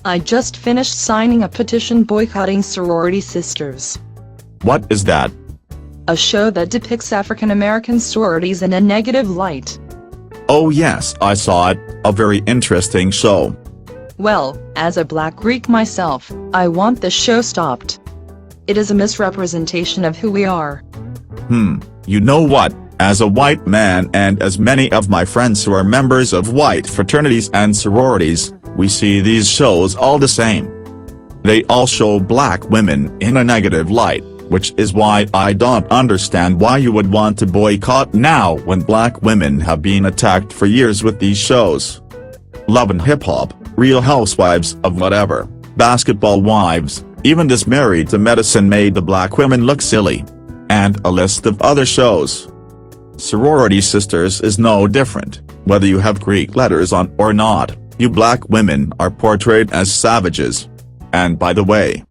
I just finished signing a petition boycotting Sorority Sisters. What is that? A show that depicts African American sororities in a negative light. Oh yes, I saw it, a very interesting show. Well, as a Black Greek myself, I want this show stopped. It is a misrepresentation of who we are. You know what, as a white man and as many of my friends who are members of white fraternities and sororities, we see these shows all the same. They all show black women in a negative light, which is why I don't understand why you would want to boycott now when black women have been attacked for years with these shows. Love and Hip Hop, Real Housewives of whatever, Basketball Wives, even this Married to Medicine made the black women look silly. And a list of other shows. Sorority Sisters is no different, whether you have Greek letters on or not, you black women are portrayed as savages. And by the way,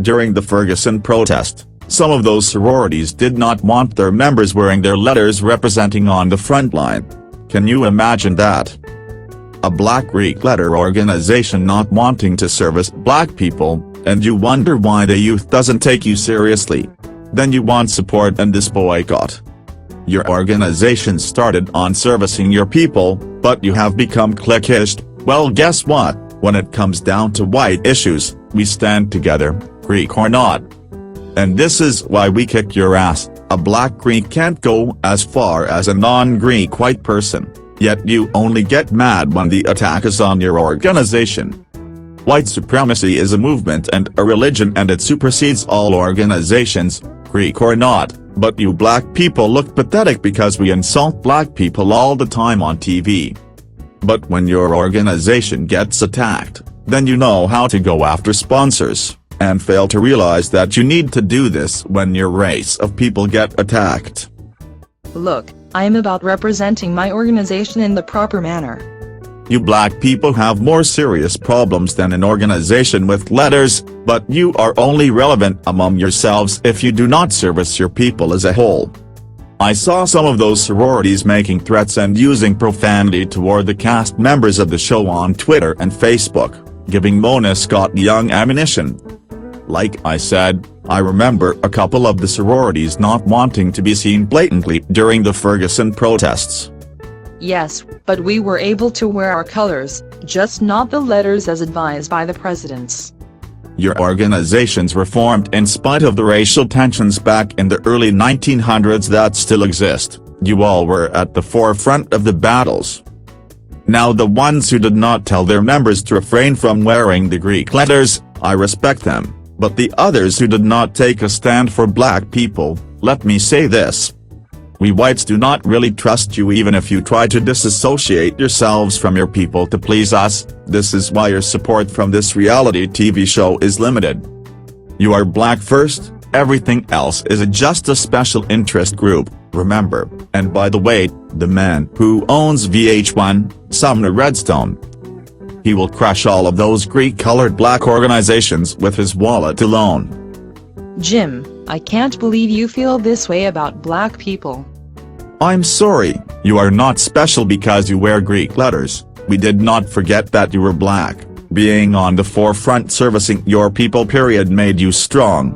during the Ferguson protest, some of those sororities did not want their members wearing their letters representing on the front line. Can you imagine that? A black Greek letter organization not wanting to service black people, and you wonder why the youth doesn't take you seriously. Then you want support and this boycott. Your organization started on servicing your people, but you have become cliquish. Well, guess what, when it comes down to white issues, we stand together, Greek or not. And this is why we kick your ass. A black Greek can't go as far as a non-Greek white person, yet you only get mad when the attack is on your organization. White supremacy is a movement and a religion, and it supersedes all organizations, Greek or not, but you black people look pathetic because we insult black people all the time on TV. But when your organization gets attacked, then you know how to go after sponsors, and fail to realize that you need to do this when your race of people get attacked. Look, I am about representing my organization in the proper manner. You black people have more serious problems than an organization with letters, but you are only relevant among yourselves if you do not service your people as a whole. I saw some of those sororities making threats and using profanity toward the cast members of the show on Twitter and Facebook, giving Mona Scott young ammunition. Like I said, I remember a couple of the sororities not wanting to be seen blatantly during the Ferguson protests. Yes, but we were able to wear our colors, just not the letters as advised by the presidents. Your organizations were formed in spite of the racial tensions back in the early 1900s that still exist. You all were at the forefront of the battles. Now the ones who did not tell their members to refrain from wearing the Greek letters, I respect them, but the others who did not take a stand for black people, let me say this. We whites do not really trust you even if you try to disassociate yourselves from your people to please us. This is why your support from this reality TV show is limited. You are black first, everything else is just a special interest group, remember. And by the way, the man who owns VH1, Sumner Redstone, he will crush all of those Greek-colored black organizations with his wallet alone. Jim, I can't believe you feel this way about black people. I'm sorry, you are not special because you wear Greek letters. We did not forget that you were black. Being on the forefront servicing your people period made you strong.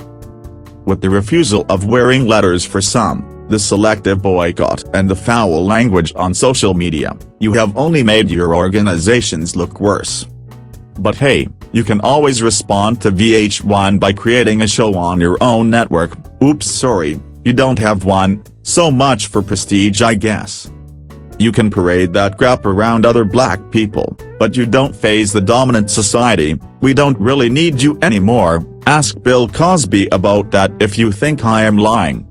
With the refusal of wearing letters for some, the selective boycott and the foul language on social media, you have only made your organizations look worse. But hey, you can always respond to VH1 by creating a show on your own network. Oops, sorry, you don't have one, so much for prestige I guess. You can parade that crap around other black people, but you don't phase the dominant society. We don't really need you anymore. Ask Bill Cosby about that if you think I am lying.